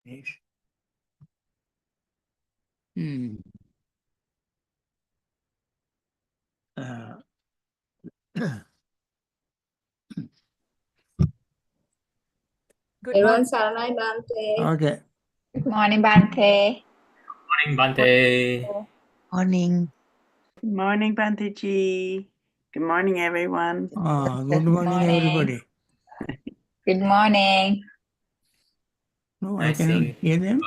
Yes. Hmm. Uh, Good morning, Saranai Bante. okay. Good morning, Bante. Morning, Bante. Morning. Good morning, Bhanteji. Good morning, everyone. Good morning, everybody. Good morning. No, I I cannot see. hear them.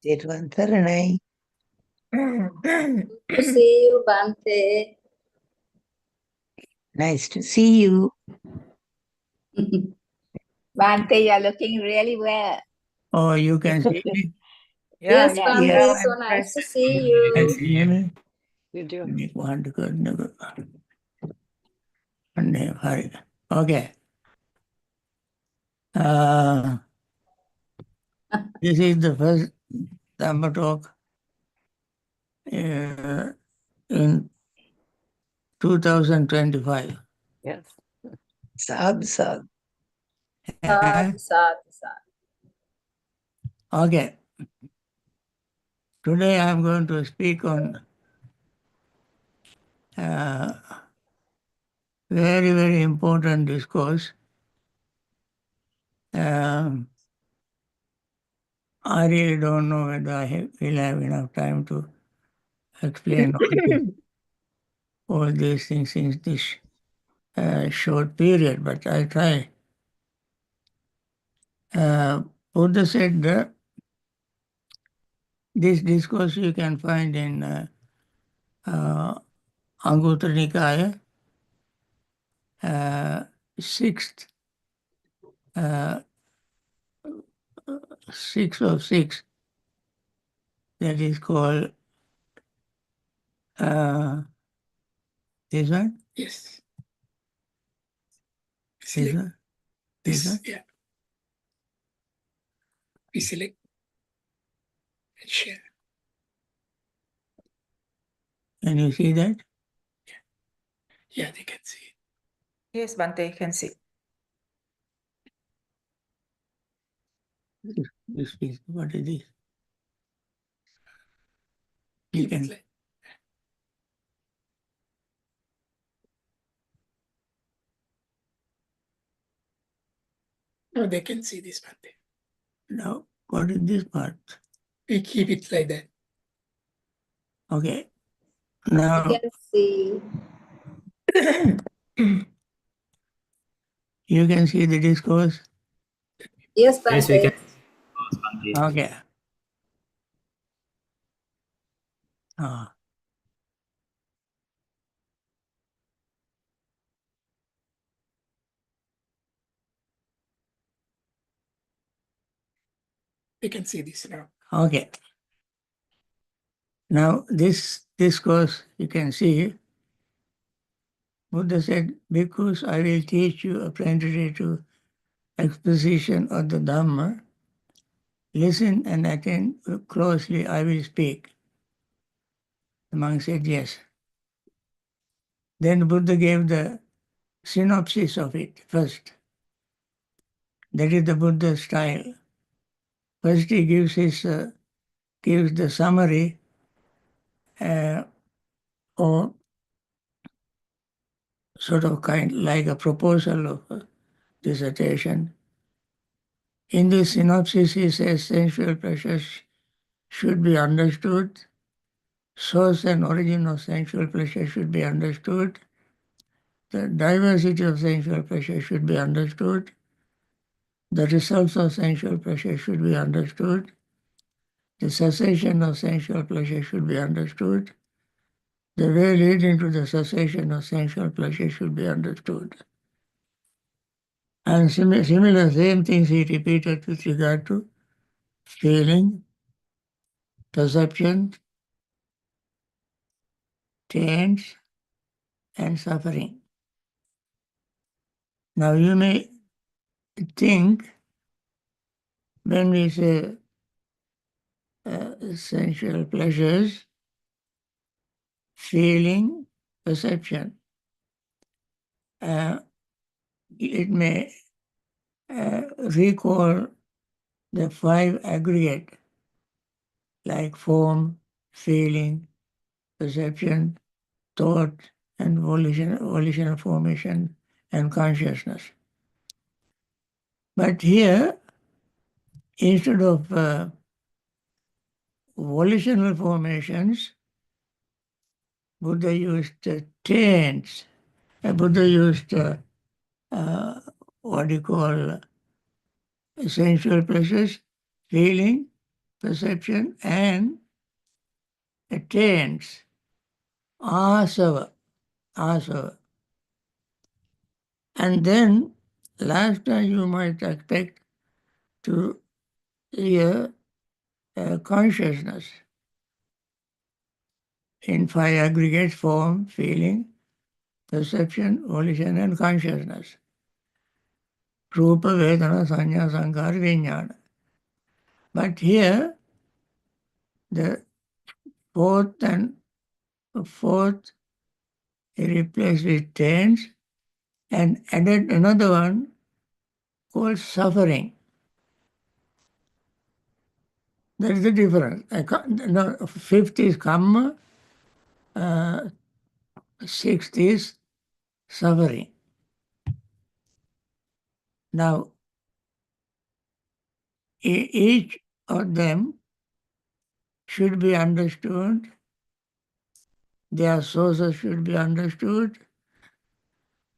Saranai. Good to see you, Bante. Nice to see you. Bante, you're looking really well. Oh, you can see me. Yes, yeah, Bante, yeah. so nice to see You can you. see me. You do. Okay. This is the first Dhamma talk in 2025. Yes. Sad. Sadhu, sadhu, sadhu. Okay. Today I'm going to speak on very, very important discourse. I really don't know whether will have enough time to explain all these things in this short period, but I'll try. Buddha said that this discourse you can find in Anguttara Nikaya, sixth, 6 of 6, that is called this one? Yes. This one? This one? Yeah. We select and share. Can you see that? Yeah, they can see it. Yes, Bante, can see. This is what it is. You can. No, they can see this one there. Now, what is this part? We keep it like that. Okay. Now, You can see. you can see the discourse? Yes, Yes, we Bante. can. Bante. Okay. Ah. We can see this now. Okay. Now, this discourse, you can see, Buddha said, because I will teach you apprenticeship to exposition of the Dhamma, listen and attend closely, I will speak. The monk said, yes. Then Buddha gave the synopsis of it first. That is the Buddha style. First he gives the summary or sort of like a proposal of a dissertation. In this synopsis, he says sensual pleasures should be understood, source and origin of sensual pleasure should be understood, the diversity of sensual pleasure should be understood, the results of sensual pleasure should be understood, the cessation of sensual pleasure should be understood, the way leading to the cessation of sensual pleasure should be understood. And similar same things he repeated with regard to feeling, perception, change, and suffering. Now you may think when we say sensual pleasures, feeling, perception, it may recall the five aggregate, like form, feeling, perception, thought, and volitional formation and consciousness. But here, instead of volitional formations, Buddha used taints. Buddha used what you call sensual pleasures, feeling, perception, and taints, asava. And then last time you might expect to hear consciousness in five aggregates: form, feeling, perception, volition, and consciousness. Rupa, Vedana, Sanya, Sankhara, Vijnana. But here, the fourth he replaced with taints and added another one called suffering. That is the difference. Fifth is karma, sixth is suffering. Now, each of them should be understood, their sources should be understood,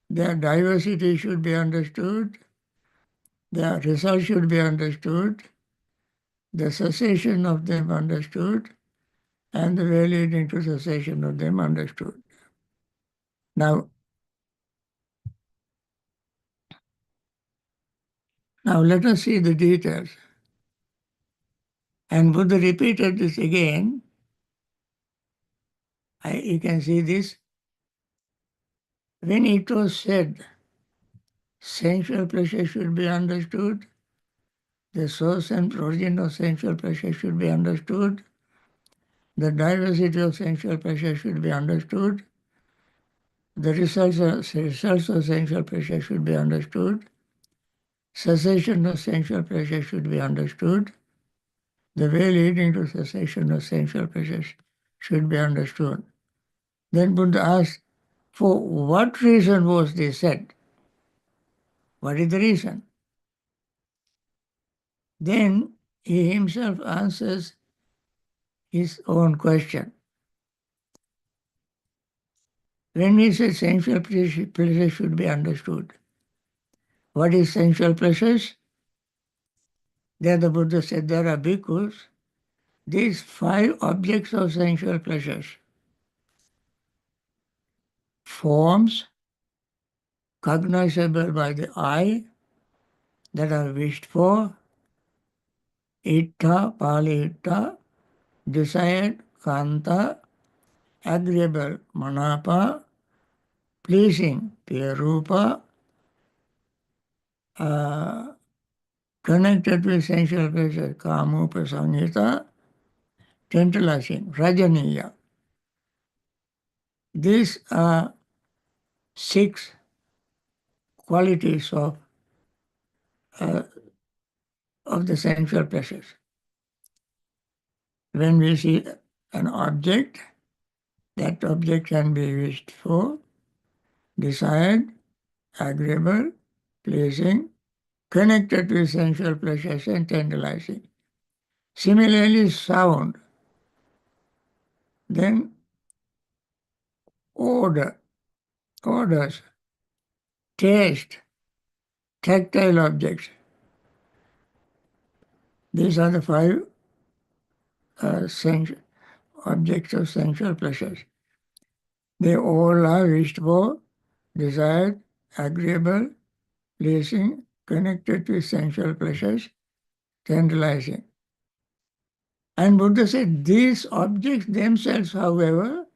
their diversity should be understood, their result should be understood, the cessation of them understood, and the way leading to cessation of them understood. Now let us see the details. And Buddha repeated this again. You can see this. When it was said, sensual pleasure should be understood, the source and origin of sensual pleasure should be understood, the diversity of sensual pleasure should be understood, the results of sensual pleasure should be understood, cessation of sensual pleasure should be understood, the way leading to cessation of sensual pleasures should be understood. Then Buddha asked, for what reason was this said? What is the reason? Then he himself answers his own question. When we say sensual pleasure should be understood, what is sensual pleasures? There the Buddha said there are bhikkhus, these five objects of sensual pleasures: forms, cognizable by the eye, that are wished for, ittha, Pali ittha, desired, kanta, agreeable, manapa, pleasing, piyarupa, connected with sensual pleasure, kamupa samhita, tantalizing, rajaniya. These are six qualities of the sensual pleasures. When we see an object, that object can be wished for, desired, agreeable, pleasing, connected with sensual pleasures and tantalizing. Similarly, sound, then odors, taste, tactile objects. These are the five objects of sensual pleasures. They all are wished for, desired, agreeable, pleasing, connected with sensual pleasures, tantalizing. And Buddha said these objects themselves, however,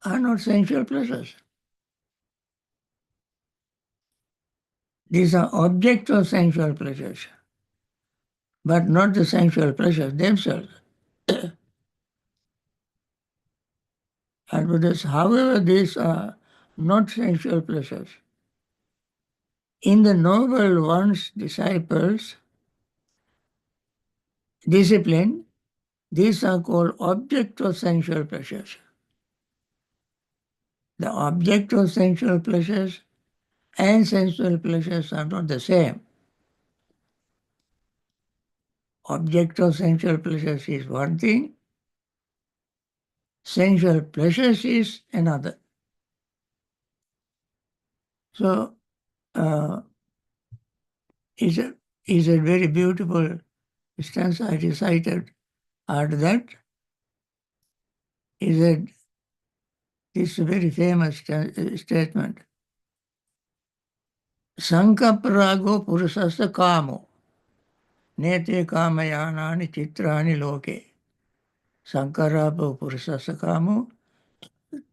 are not sensual pleasures. These are objects of sensual pleasures, but not the sensual pleasures themselves. And Buddha says, however, these are not sensual pleasures. In the Noble One's discipline, these are called object of sensual pleasures. The object of sensual pleasures and sensual pleasures are not the same. Object of sensual pleasures is one thing, sensual pleasures is another. So, is a very beautiful stanza I recited after that. Is that this very famous statement. Sankaprago purusasa kamo nete kamayanani chitrani loke. Sankarapo purusasa kamo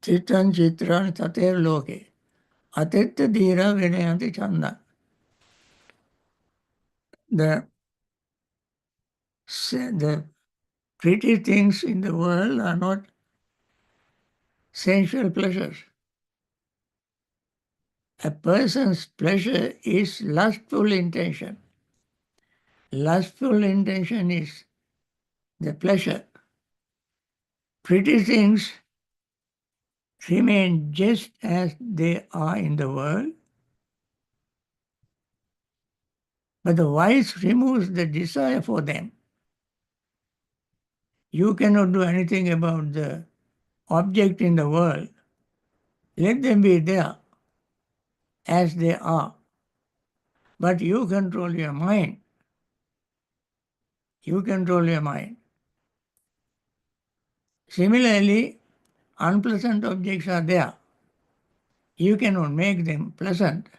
chitrani tater loke. Atetta dhira vinayanti chanda. The pretty things in the world are not sensual pleasures. A person's pleasure is lustful intention. Lustful intention is the pleasure. Pretty things remain just as they are in the world, but the wise removes the desire for them. You cannot do anything about the object in the world. Let them be there as they are. But you control your mind. You control your mind. Similarly, unpleasant objects are there. You cannot make them pleasant.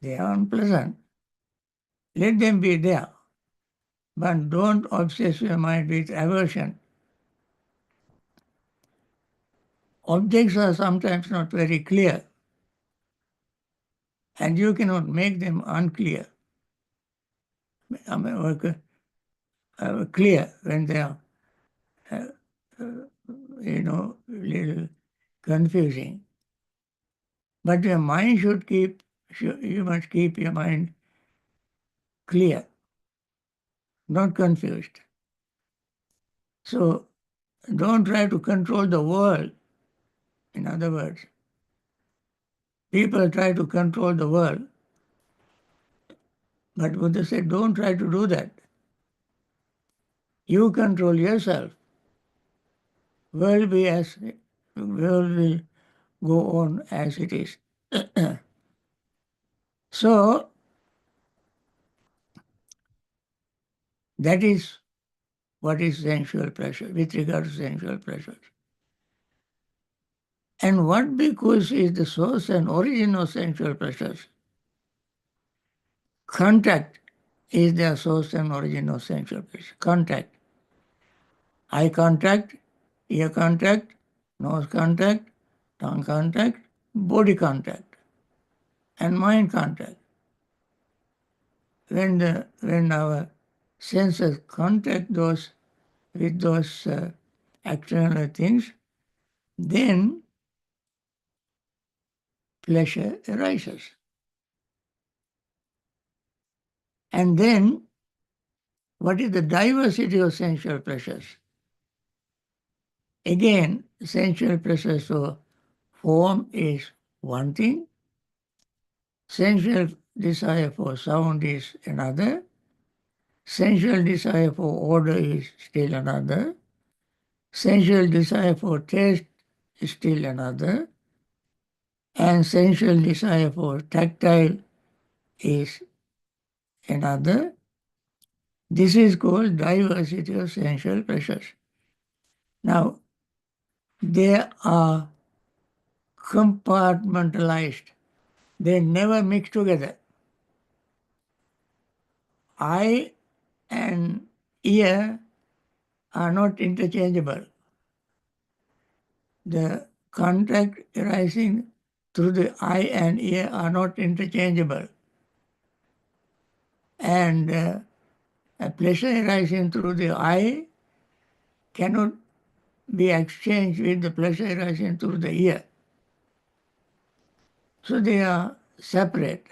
They are unpleasant. Let them be there. But don't obsess your mind with aversion. Objects are sometimes not very clear, and you cannot make them unclear. Clear when they are, little confusing. But your mind you must keep your mind clear, not confused. So don't try to control the world. In other words, people try to control the world. But Buddha said, don't try to do that. You control yourself. World will go on as it is. So that is what is sensual pleasure with regard to sensual pleasures. And what because is the source and origin of sensual pleasures? Contact is the source and origin of sensual pleasure. Contact. Eye contact, ear contact, nose contact, tongue contact, body contact, and mind contact. When our senses contact with those external things, then pleasure arises. And then, what is the diversity of sensual pleasures? Again, sensual pleasures for form is one thing, sensual desire for sound is another, sensual desire for order is still another, sensual desire for taste is still another, and sensual desire for tactile is another. This is called diversity of sensual pleasures. Now, they are compartmentalized. They never mix together. Eye and ear are not interchangeable. The contact arising through the eye and ear are not interchangeable. And a pleasure arising through the eye cannot be exchanged with the pleasure arising through the ear. So they are separate.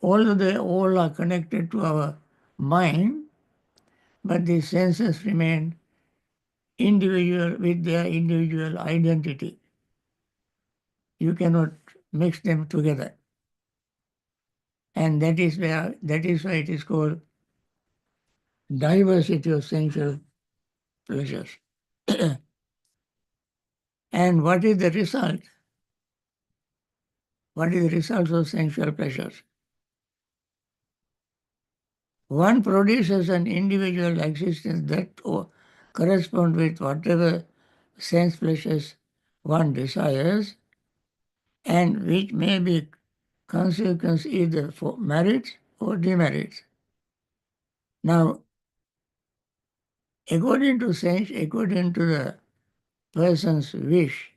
although they all are connected to our mind, but the senses remain individual with their individual identity. You cannot mix them together. And that is why it is called diversity of sensual pleasures. And what is the result? What is the result of sensual pleasures? One produces an individual existence that corresponds with whatever sense pleasures one desires, and which may be consequence either for merits or demerits. Now, according to the person's wish,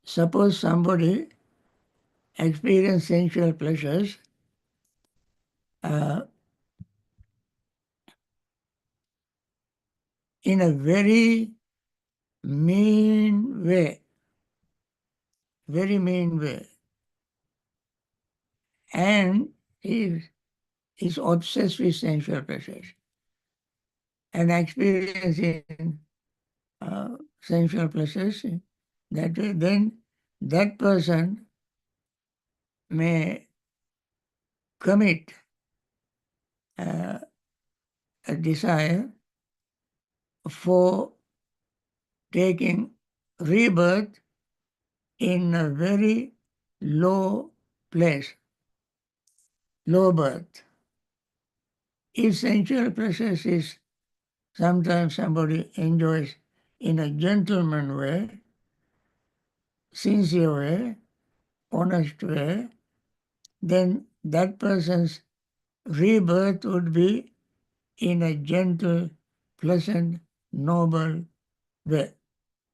suppose somebody experiences sensual pleasures in a very mean way, and he is obsessed with sensual pleasures and experiencing sensual pleasures that way, then that person may commit a desire for taking rebirth in a very low place, low birth. If sensual pleasures is sometimes somebody enjoys in a gentleman way, sincere way, honest way, then that person's rebirth would be in a gentle, pleasant, noble way,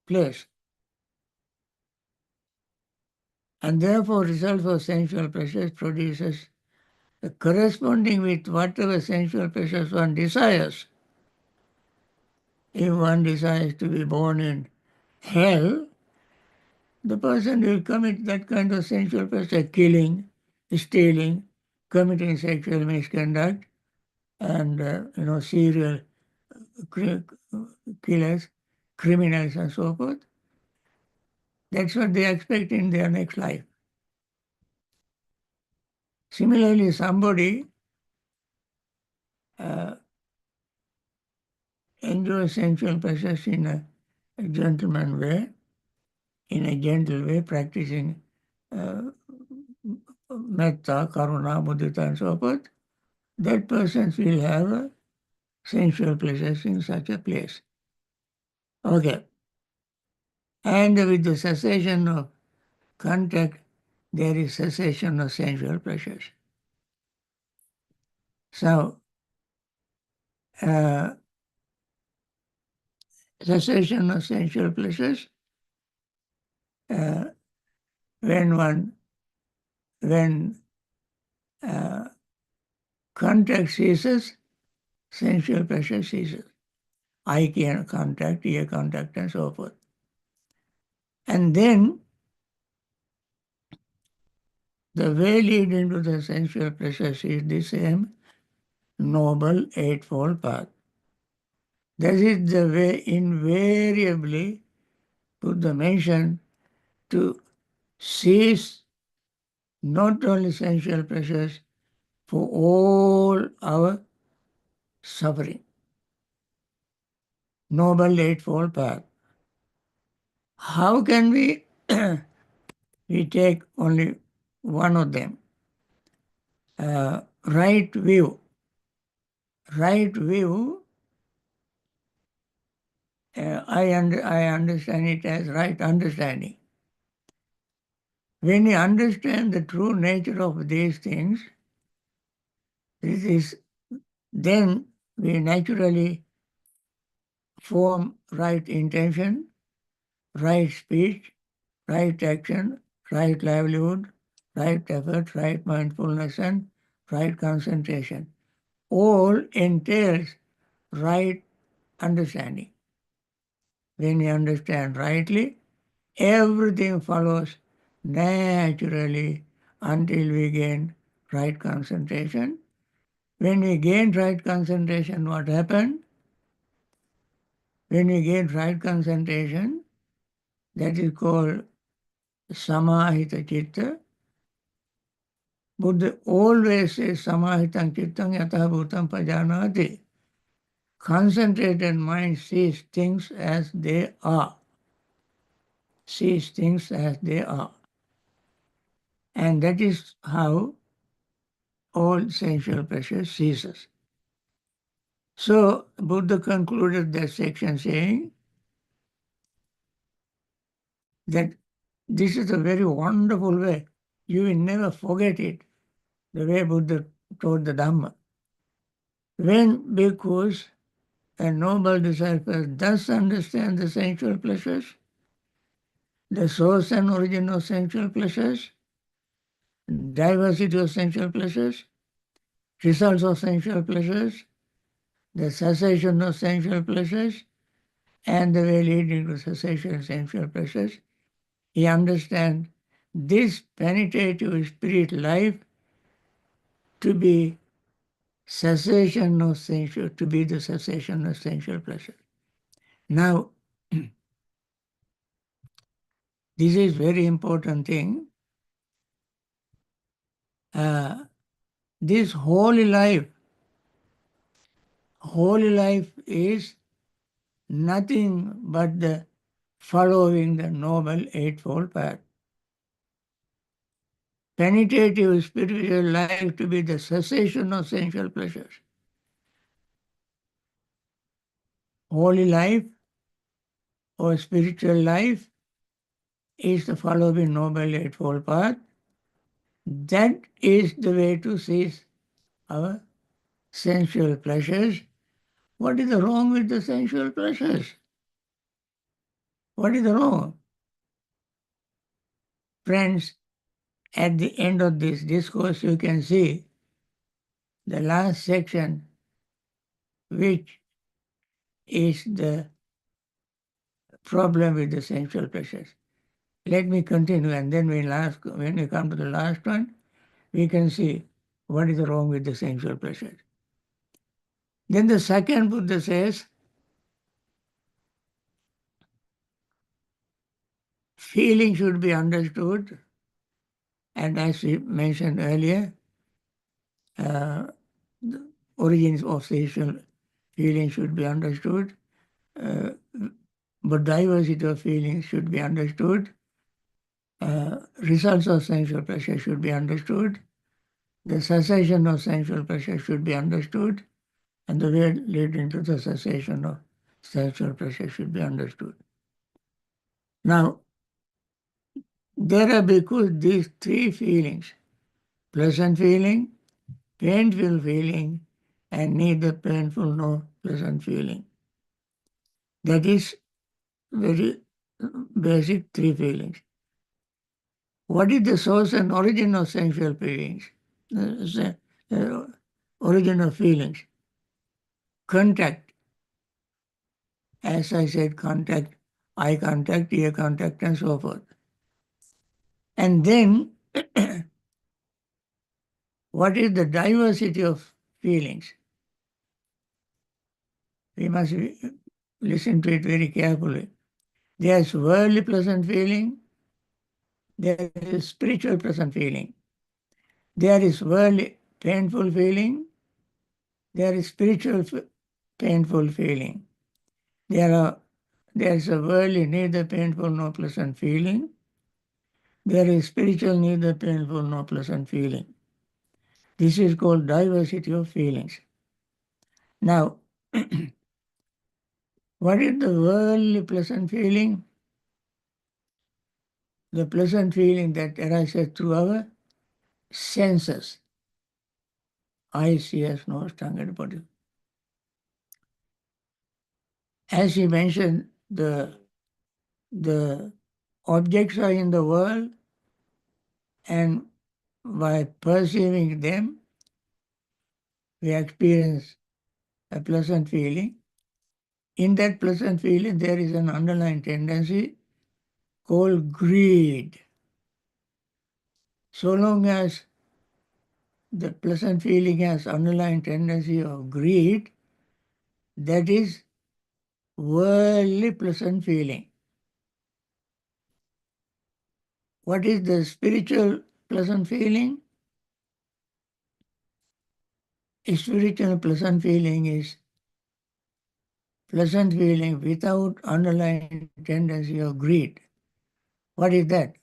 place. And therefore, result for sensual pleasures produces corresponding with whatever sensual pleasures one desires. If one desires to be born in hell, the person will commit that kind of sensual pleasure, killing, stealing, committing sexual misconduct, and serial killers, criminals, and so forth. That's what they expect in their next life. Similarly, somebody enjoys sensual pleasures in a gentleman way, in a gentle way, practicing metta, karuna, mudita, and so forth. That person will have sensual pleasures in such a place. Okay. And with the cessation of contact, there is cessation of sensual pleasures. So, cessation of sensual pleasures, when contact ceases, sensual pleasure ceases. Eye contact, ear contact, and so forth. And then the way leading to the sensual pleasures is the same noble eightfold path. That is the way invariably Buddha mentioned to cease not only sensual pleasures for all our suffering. Noble eightfold path. How can we take only one of them? Right view. Right view, I understand it as right understanding. When you understand the true nature of these things, then we naturally form right intention, right speech, right action, right livelihood, right effort, right mindfulness, and right concentration. All entails right understanding. When you understand rightly, everything follows naturally, until we gain right concentration. When we gain right concentration, what happened? When we gain right concentration, that is called samahita chitta. Buddha always says samahitam chittam yatha bhutam pajanati. Concentrated mind sees things as they are. Sees things as they are. And that is how all sensual pleasure ceases. So Buddha concluded that section saying that this is a very wonderful way. You will never forget it, the way Buddha taught the Dhamma. When bhikkhus and noble disciples thus understand the sensual pleasures, the source and origin of sensual pleasures, diversity of sensual pleasures, results of sensual pleasures, the cessation of sensual pleasures, and the way leading to cessation of sensual pleasures, he understands this penetrative spirit life to be cessation of sensual, to be the cessation of sensual pleasure. Now, this is very important thing. This holy life is nothing but the following the Noble Eightfold Path. Penetrative spiritual life to be the cessation of sensual pleasures. Holy life or spiritual life is the following Noble Eightfold Path. That is the way to cease our sensual pleasures. What is the wrong with the sensual pleasures? What is the wrong? Friends, at the end of this discourse, you can see the last section, which is the problem with the sensual pleasures. Let me continue, and then when we come to the last one, we can see what is wrong with the sensual pleasures. Then the second Buddha says, feeling should be understood, and as we mentioned earlier, the origins of sensual feeling should be understood, but diversity of feelings should be understood. Results of sensual pleasure should be understood. The cessation of sensual pleasure should be understood, and the way leading to the cessation of sensual pleasure should be understood. Now, there are because these three feelings, pleasant feeling, painful feeling, and neither painful nor pleasant feeling. That is very basic three feelings. What is the source and origin of sensual feelings? Origin of feelings. Contact. As I said, contact, eye contact, ear contact, and so forth. And then, what is the diversity of feelings? We must listen to it very carefully. There is worldly pleasant feeling. There is spiritual pleasant feeling. There is worldly painful feeling. There is spiritual painful feeling. There is a worldly neither painful nor pleasant feeling. There is spiritual neither painful nor pleasant feeling. This is called diversity of feelings. Now, what is the worldly pleasant feeling? The pleasant feeling that arises through our senses. Eyes, ears, nose, tongue, and body. As he mentioned, the objects are in the world, and by perceiving them, we experience a pleasant feeling. In that pleasant feeling, there is an underlying tendency called greed. So long as the pleasant feeling has underlying tendency of greed, that is worldly pleasant feeling. What is the spiritual pleasant feeling? A spiritual pleasant feeling is pleasant feeling without underlying tendency of greed. What is that?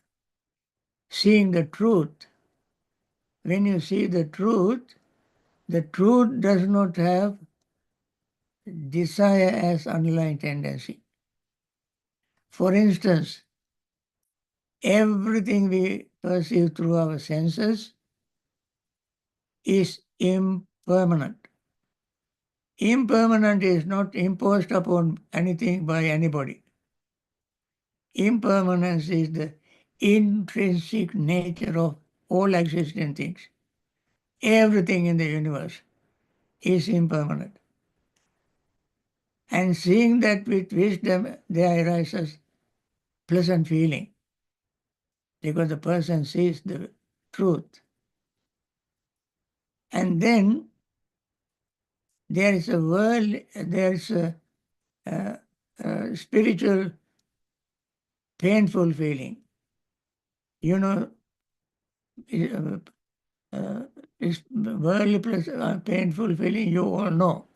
Seeing the truth. When you see the truth does not have desire as underlying tendency. For instance, everything we perceive through our senses is impermanent. Impermanent is not imposed upon anything by anybody. Impermanence is the intrinsic nature of all existing things. Everything in the universe is impermanent. And seeing that with wisdom, there arises pleasant feeling, because the person sees the truth. And then there is a spiritual painful feeling. You know, it's worldly painful feeling, you all know.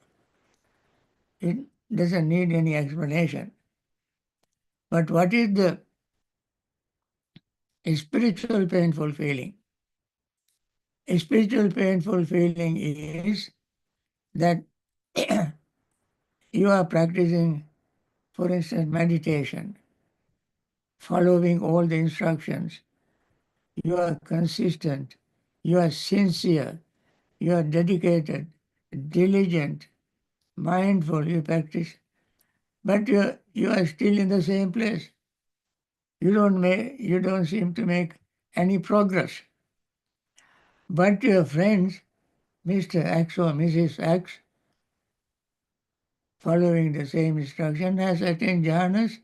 It doesn't need any explanation. But what is the spiritual painful feeling? A spiritual painful feeling is that you are practicing, for instance, meditation, following all the instructions. You are consistent, you are sincere, you are dedicated, diligent, mindful, you practice, but you are still in the same place. You don't seem to make any progress. But your friends, Mr. X or Mrs. X, following the same instruction, has attained jhanas,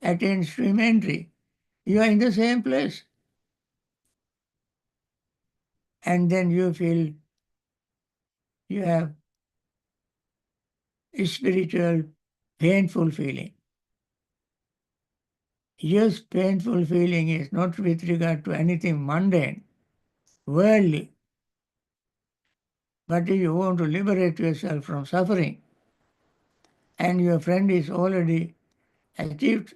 attained stream entry. You are in the same place. And then you feel you have a spiritual painful feeling. Yes, painful feeling is not with regard to anything mundane, worldly. But if you want to liberate yourself from suffering, and your friend is already achieved,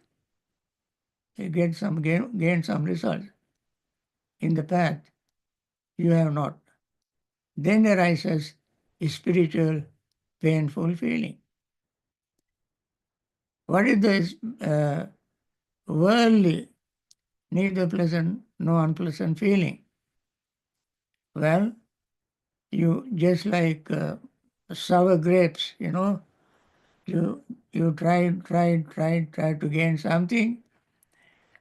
gained some result in the path, you have not. Then arises a spiritual painful feeling. What is this worldly, neither pleasant nor unpleasant feeling? Well, you just like sour grapes, you try to gain something,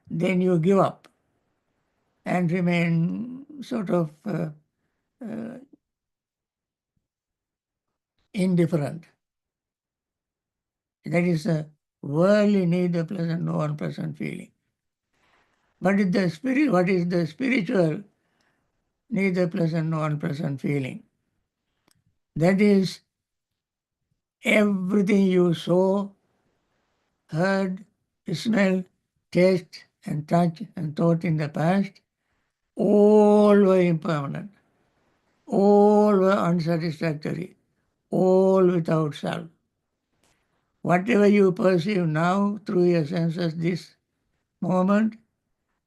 then you give up and remain sort of indifferent. That is a worldly, neither pleasant nor unpleasant feeling. But what is the spiritual, neither pleasant nor unpleasant feeling? That is everything you saw, heard, smelled, taste, and touch and thought in the past, all were impermanent, all were unsatisfactory, all without self. Whatever you perceive now through your senses this moment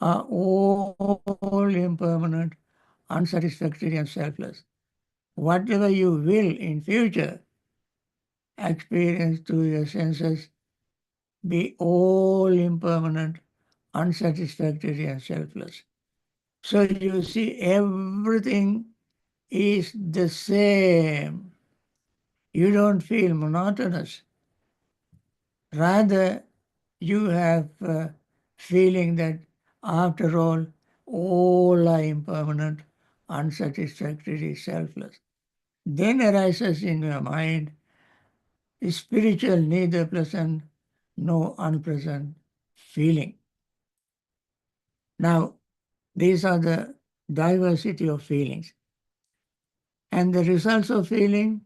are all impermanent, unsatisfactory, and selfless. Whatever you will in future experience through your senses be all impermanent, unsatisfactory, and selfless. So you see, everything is the same. You don't feel monotonous. Rather, you have a feeling that after all are impermanent, unsatisfactory, selfless. Then arises in your mind spiritual, neither pleasant nor unpleasant feeling. Now, these are the diversity of feelings. And the results of feeling,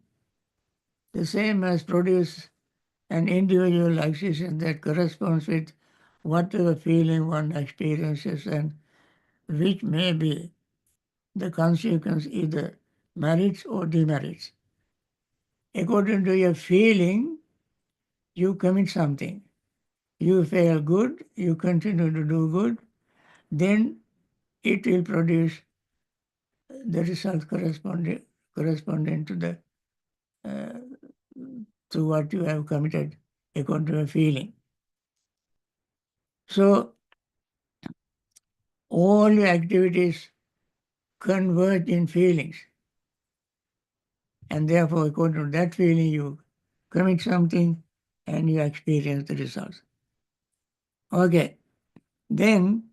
the same as produce an individual existence that corresponds with whatever feeling one experiences, and which may be the consequence either merits or demerits. According to your feeling, you commit something. You feel good, you continue to do good, then it will produce the result corresponding to the to what you have committed according to your feeling. So all your activities converge in feelings, and therefore according to that feeling you commit something and you experience the results. Okay, then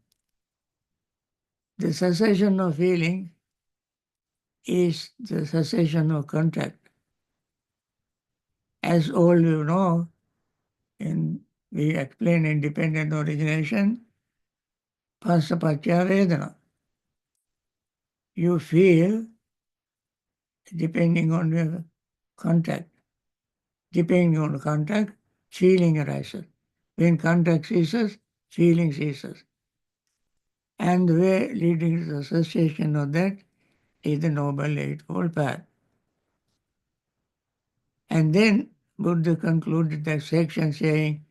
the cessation of feeling is the cessation of contact. As all you know, we explain independent origination, pasapatya vedana. You feel depending on your contact. Depending on contact, feeling arises. When contact ceases, feeling ceases. And the way leading to the association of that is the Noble Eightfold Path. And then Buddha concluded that section saying,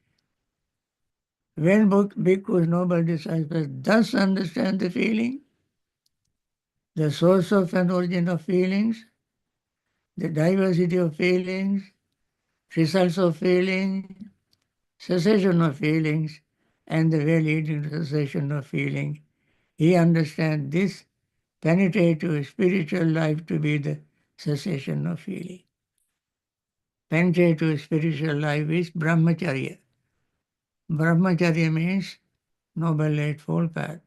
when Bhikkhu's noble disciples thus understand the feeling, the source of and origin of feelings, the diversity of feelings, results of feeling, cessation of feelings, and the way leading to cessation of feeling, he understands this penetrative spiritual life to be the cessation of feeling. Penetrative spiritual life is brahmacharya. Brahmacharya means Noble Eightfold Path.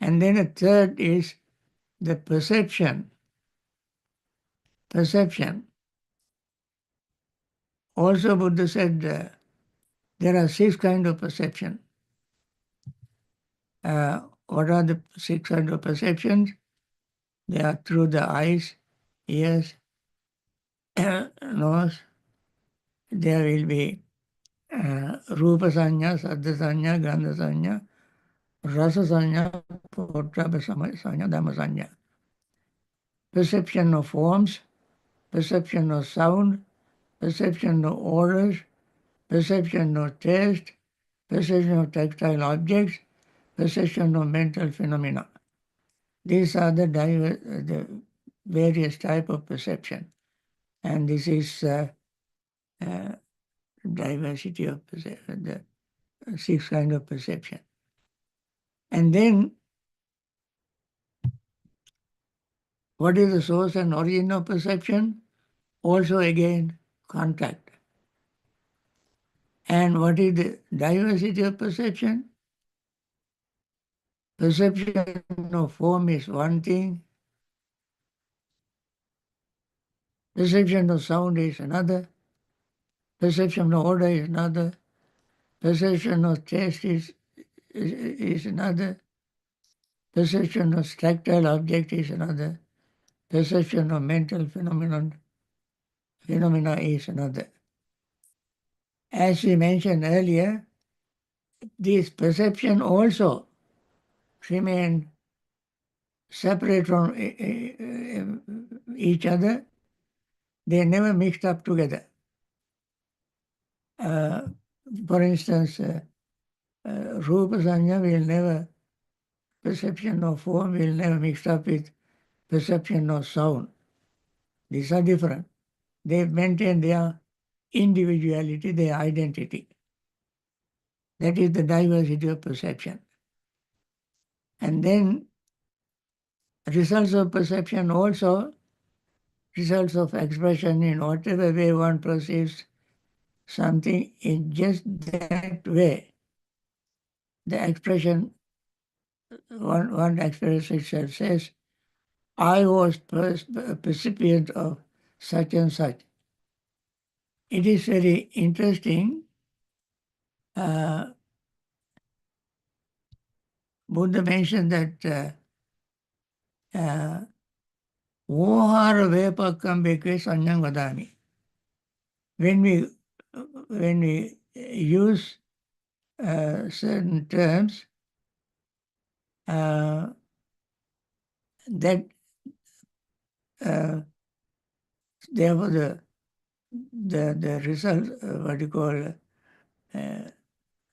And then a third is the perception. Perception. Also Buddha said there are 6 kinds of perception. What are the 6 kinds of perceptions? They are through the eyes, ears, nose. There will be Rupa Sanya, Saddha Sanya, Gandha Sanya, Rasa Sanya, Pottabha Sanya, Dhamma Sanya. Perception of forms, perception of sound, perception of odors, perception of taste, perception of tactile objects, perception of mental phenomena. These are the various type of perception. And this is diversity of perception, the 6 kinds of perception. And then, what is the source and origin of perception? Also again, contact. And what is the diversity of perception? Perception of form is one thing. Perception of sound is another. Perception of odor is another. Perception of taste is another. Perception of tactile object is another. Perception of mental phenomena is another. As we mentioned earlier, these perception also remain separate from each other. They never mixed up together. For instance, Rupa Sanya will never, perception of form will never mix up with perception of sound. These are different. They maintain their individuality, their identity. That is the diversity of perception. And then results of perception also, results of expression in whatever way one perceives something in just that way. The expression, one expression itself says, I was a recipient of such and such. It is very interesting. Buddha mentioned that Ohara vepakam bekve sanyam vadami. When we use certain terms, that therefore the result, what you call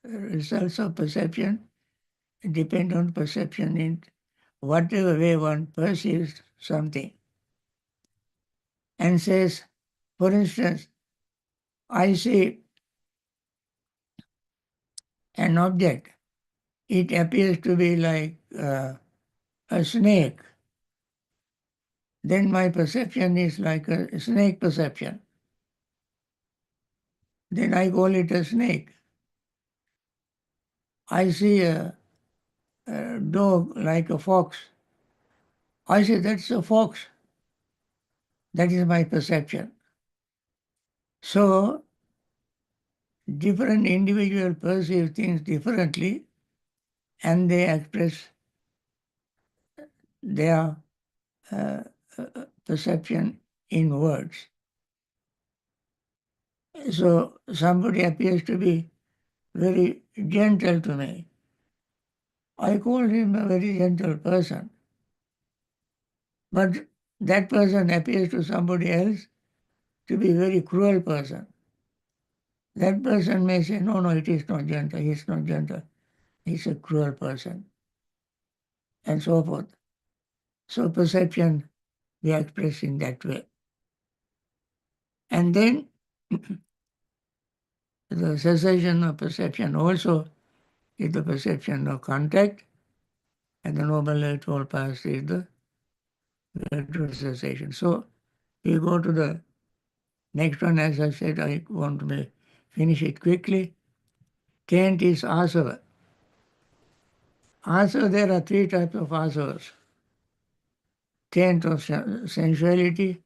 results of perception, depend on perception in whatever way one perceives something. And says, for instance, I see an object. It appears to be like a snake. Then my perception is like a snake perception. Then I call it a snake. I see a dog like a fox. I say that's a fox. That is my perception. So, different individuals perceive things differently and they express their perception in words. So, somebody appears to be very gentle to me. I call him a very gentle person. But that person appears to somebody else to be a very cruel person. That person may say, no, it is not gentle, he's not gentle, he's a cruel person, and so forth. So perception we express in that way. And then the cessation of perception also is the perception of contact, and the Noble Eightfold Path is the virtual cessation. So we go to the next one. As I said, I want to finish it quickly. 10th is asava. Asava, there are three types of asavas. 10th of sensuality,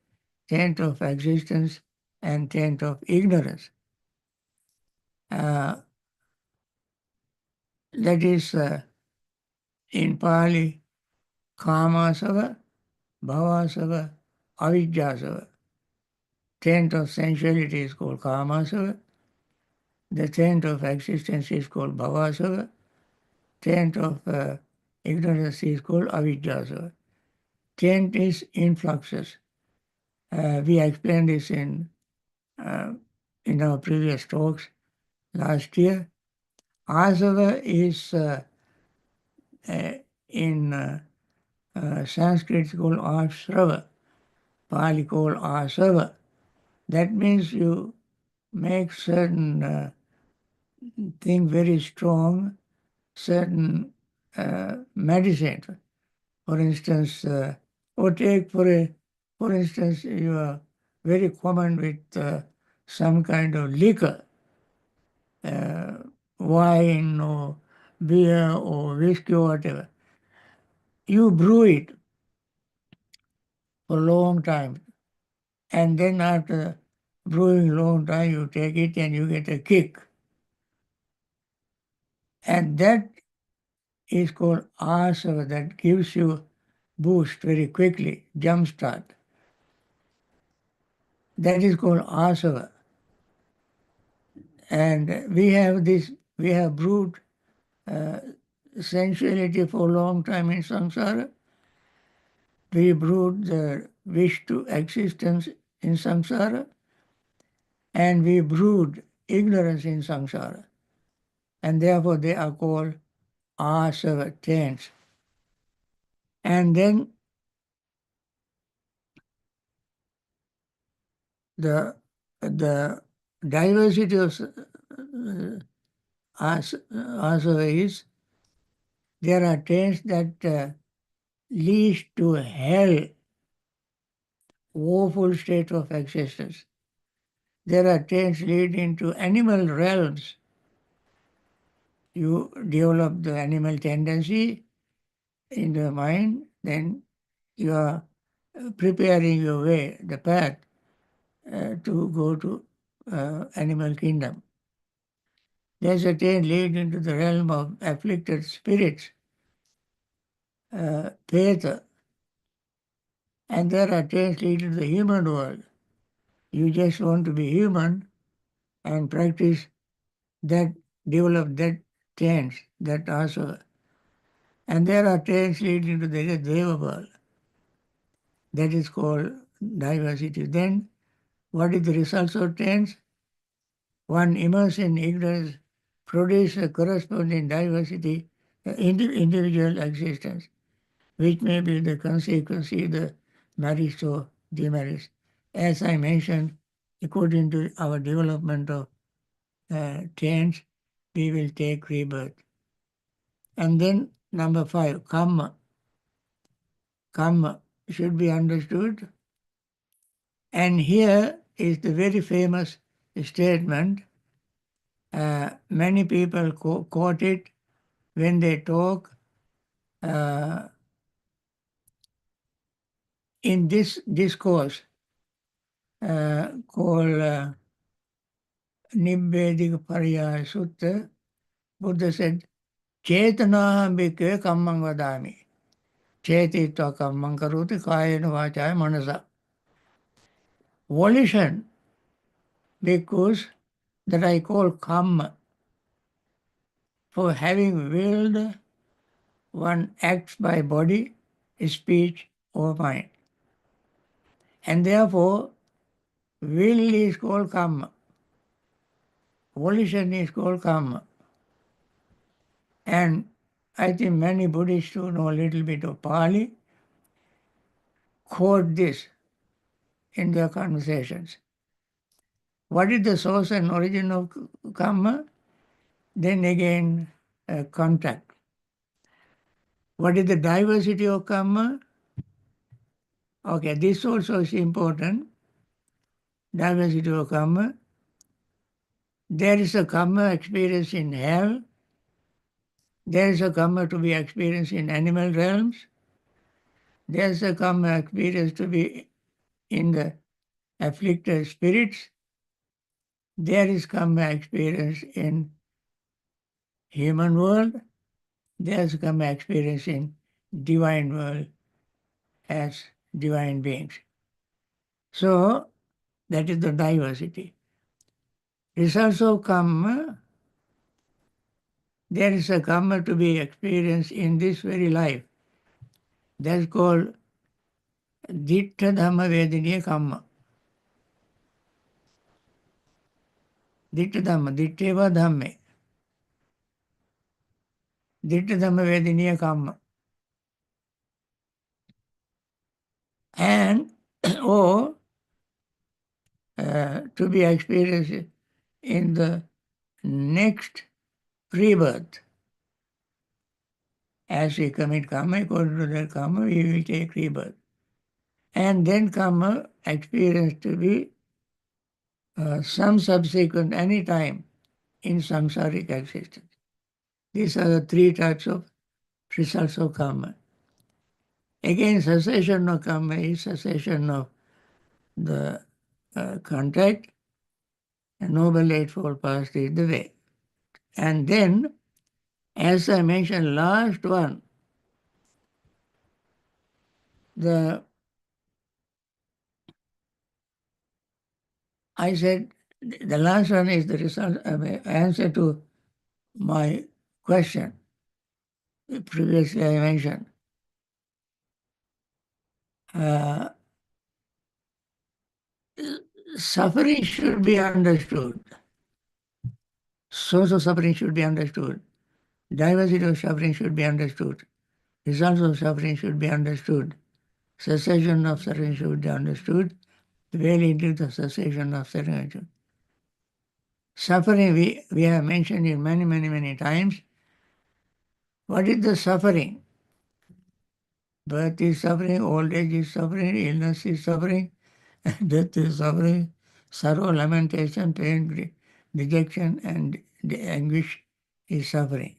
10th of existence, and 10th of ignorance. That is in Pali, Kamasava, Bhavasava, Avijjasava. 10th of sensuality is called Kamasava. The 10th of existence is called Bhavasava. 10th of ignorance is called Avijjasava. 10th is influxes. We explained this in our previous talks last year. Asava is in Sanskrit called Asrava, Pali called Asava. That means you make certain thing very strong, certain medicine. For instance, or take for instance, you are very common with some kind of liquor, wine or beer or whiskey or whatever. You brew it for a long time, and then after brewing a long time, you take it and you get a kick. And that is called asava, that gives you boost very quickly, jump start. That is called asava. And we have brewed sensuality for a long time in samsara. We brewed the wish to existence in samsara, and we brewed ignorance in samsara. And therefore they are called asava taints. And then the diversity of asava is, there are taints that lead to hell, woeful state of existence. There are taints leading to animal realms. You develop the animal tendency in the mind, then you are preparing your way, the path to go to animal kingdom. There's a taint leading to the realm of afflicted spirits, Peta. And there are trains leading to the human world. You just want to be human and practice that, develop that trains, that also. And there are trains leading to the Deva world. That is called diversity. Then what is the results of trains? One immersed in ignorance produces a corresponding diversity, individual existence, which may be the consequence either merits or demerits. As I mentioned, according to our development of trains, we will take rebirth. And then number 5, karma. Karma should be understood. And here is the very famous statement. Many people quote it when they talk in this discourse called Nibbediga Pariyaya Sutta. Buddha said, Chetanaham bhikkhave kammang vadami. Chetitva kammang karoti kayena vachaya manasa. Volition, because that I call karma, for having willed, one acts by body, speech, or mind. And therefore, will is called karma. Volition is called karma. And I think many Buddhists who know a little bit of Pali quote this in their conversations. What is the source and origin of karma? Then again, contact. What is the diversity of karma? Okay, this also is important. Diversity of karma. There is a karma experience in hell. There is a karma to be experienced in animal realms. There is a karma experience to be in the afflicted spirits. There is karma experience in human world. There is karma experience in divine world as divine beings. So that is the diversity. Results of karma, there is a karma to be experienced in this very life. That's called Ditta Dhamma Vedaniya Karma. Ditta Dhamma, Ditteva Dhamme. Ditta Dhamma Vedaniya Karma. And, or to be experienced in the next rebirth. As we commit karma, according to that karma, we will take rebirth. And then karma experience to be some subsequent any time in samsaric existence. These are the 3 types of results of karma. Again, cessation of karma is cessation of the contact, and Noble Eightfold Path is the way. And then, as I mentioned, last one, I said the last one is the result, answer to my question. Previously I mentioned. Suffering should be understood. Source of suffering should be understood. Diversity of suffering should be understood. Results of suffering should be understood. Cessation of suffering should be understood. The way leading to the cessation of suffering. Suffering we have mentioned it many, many, many times. What is the suffering? Birth is suffering, old age is suffering, illness is suffering, death is suffering, sorrow, lamentation, pain, dejection, and anguish is suffering.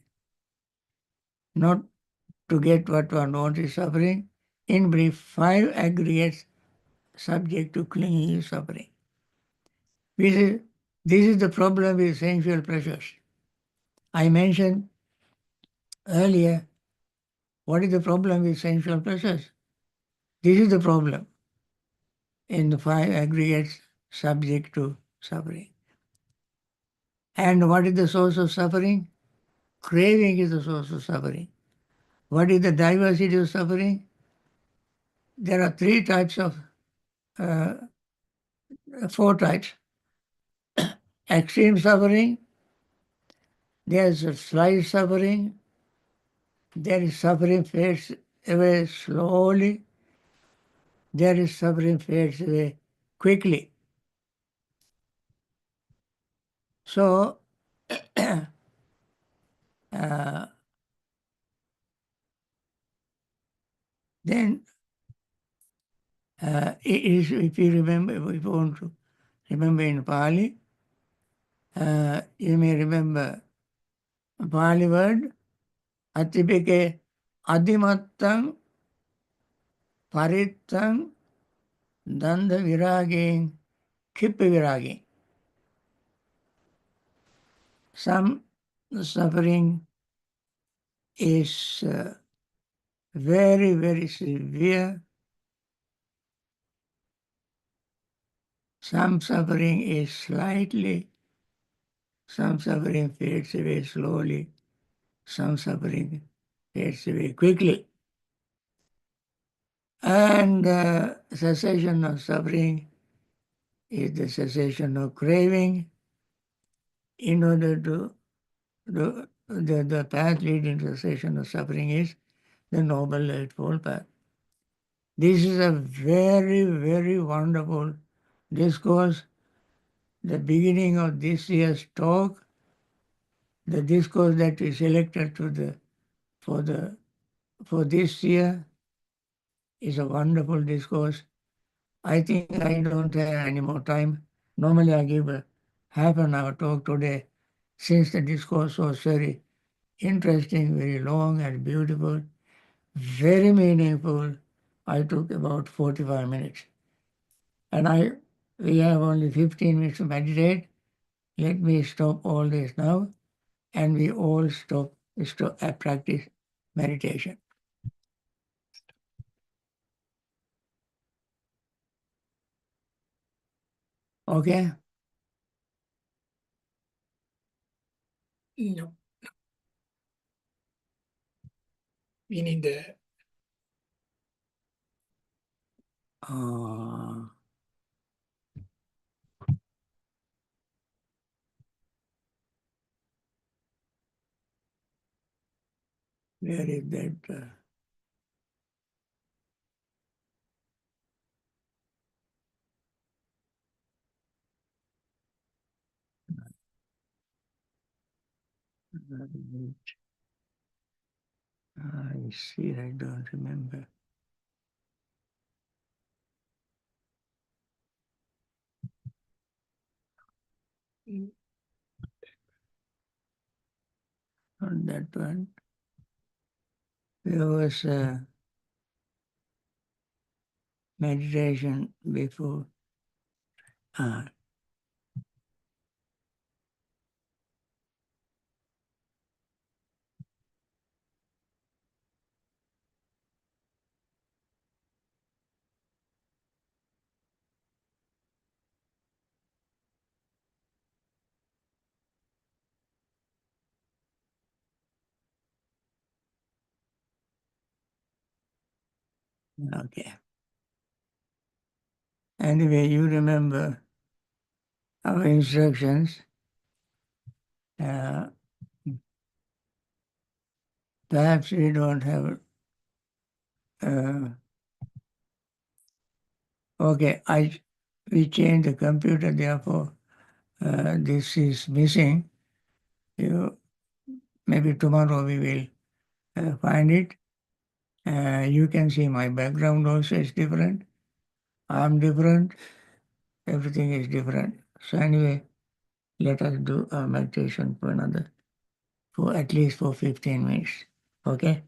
Not to get what one wants is suffering. In brief, 5 aggregates subject to clinging is suffering. This is the problem with sensual pleasures. I mentioned earlier, what is the problem with sensual pleasures? This is the problem in the five aggregates subject to suffering. And what is the source of suffering? Craving is the source of suffering. What is the diversity of suffering? There are four types. Extreme suffering, there is a slight suffering, there is suffering fades away slowly, there is suffering fades away quickly. So, then it is, if you remember, if you want to remember in Pali, you may remember a Pali word, Atipike Adimattam Parittam Danda Viragin Kippa Viragin. Some suffering is very, very severe. Some suffering is slightly, some suffering fades away slowly, some suffering fades away quickly. And cessation of suffering is the cessation of craving. In order to the path leading to cessation of suffering is the Noble Eightfold Path. This is a very, very wonderful discourse. The beginning of this year's talk, the discourse that we selected for this year is a wonderful discourse. I think I don't have any more time. Normally I give a half an hour talk today. Since the discourse was very interesting, very long and beautiful, very meaningful, I took about 45 minutes. And we have only 15 minutes to meditate. Let me stop all this now, and we all stop practice meditation. Okay? No. Meaning Uh, where is that? I see, I don't remember. On that one, there was a meditation before. Okay. Anyway, you remember our instructions. Perhaps we don't have. Okay, we changed the computer, therefore this is missing. Maybe tomorrow we will find it. You can see my background also is different. I'm different. Everything is different. So anyway, let us do a meditation for at least for 15 minutes. Okay?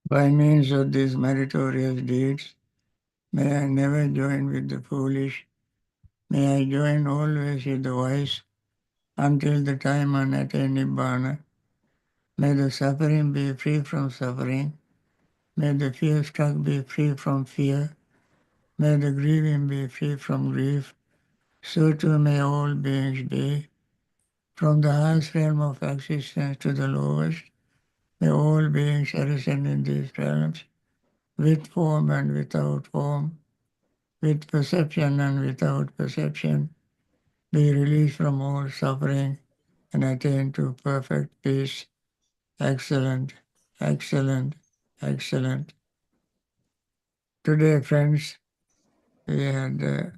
By means of these meritorious deeds, may I never join with the foolish. May I join always with the wise until the time I attain Nibbana. May the suffering be free from suffering. May the fear-struck be free from fear. May the grieving be free from grief. So too may all beings be. From the highest realm of existence to the lowest, may all beings arisen in these realms, with form and without form, with perception and without perception, be released from all suffering and attain to perfect peace. Excellent, excellent, excellent. Today, friends, we had a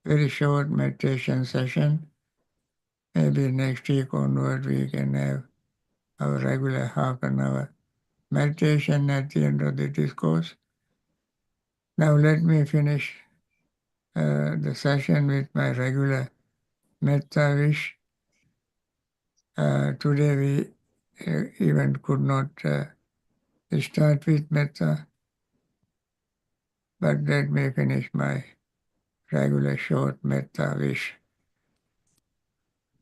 very short meditation session. Maybe next week onward we can have our regular half an hour meditation at the end of the discourse. Now let me finish the session with my regular metta wish. Today we even could not start with metta, but let me finish my regular short metta wish.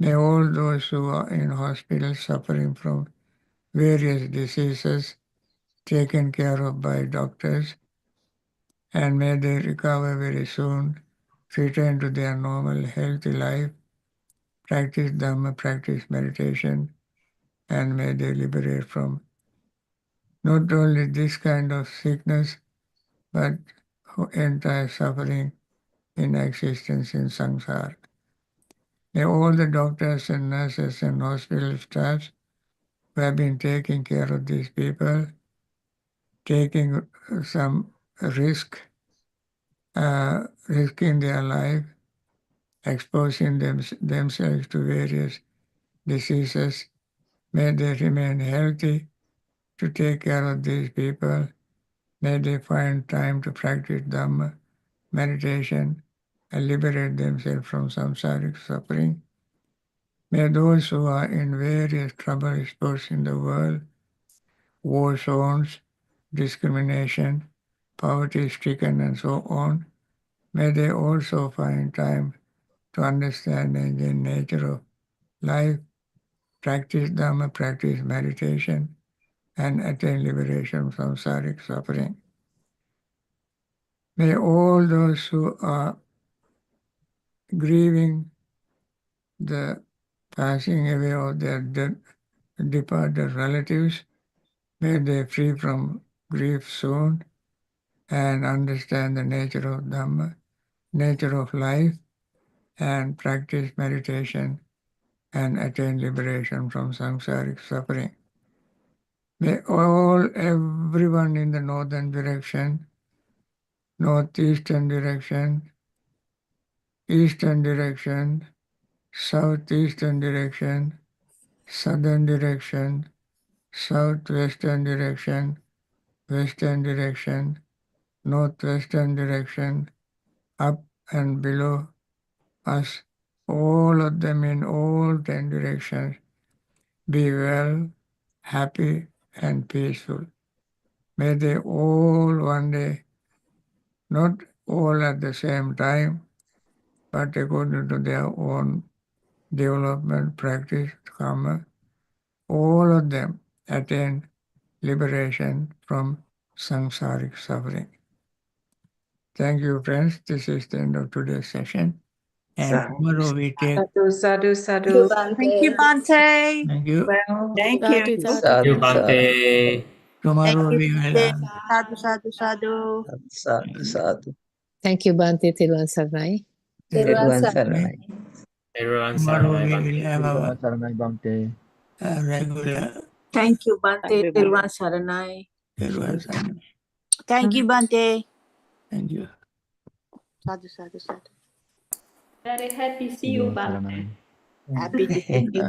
May all those who are in hospital suffering from various diseases taken care of by doctors, and may they recover very soon, return to their normal healthy life, practice Dhamma, practice meditation, and may they liberate from not only this kind of sickness, but entire suffering in existence in samsara. May all the doctors and nurses and hospital staffs who have been taking care of these people, taking some risk, risking their life, exposing themselves to various diseases, may they remain healthy to take care of these people. May they find time to practice Dhamma, meditation, and liberate themselves from samsaric suffering. May those who are in various trouble spots in the world, war zones, discrimination, poverty-stricken, and so on, may they also find time to understand the nature of life, practice Dhamma, practice meditation, and attain liberation from samsaric suffering. May all those who are grieving the passing away of their departed relatives, may they free from grief soon and understand the nature of Dhamma, nature of life, and practice meditation and attain liberation from samsaric suffering. May everyone in the northern direction, northeastern direction, eastern direction, southeastern direction, southern direction, southwestern direction, western direction, northwestern direction, up and below us, all of them in all 10 directions, be well, happy, and peaceful. May they all one day, not all at the same time, but according to their own development, practice, karma, all of them attain liberation from samsaric suffering. Thank you, friends. This is the end of today's session. And tomorrow we take. Sadhu, sadhu, Thank you, sadhu. Bhante. Thank you, Bhante. Thank you. Well, Thank Sadhu, you. sadhu. Thank you, sadhu, Bhante. Tomorrow we will. Sadhu, sadhu, sadhu. sadhu, sadhu. Thank you, Bhante Tilwan Sarnai. Thiruvaan Everyone Saranai. saranai. Everyone, Tomorrow Saranai we Bhante. will have our Saranai Bhante. regular. Thank you, Bhante. Everyone. Thiruvaan Saranai. Thank you, Bhante. Thank you. Sadhu, sadhu, sadhu. Very happy see you, Saranai. Bhante. Happy to see you.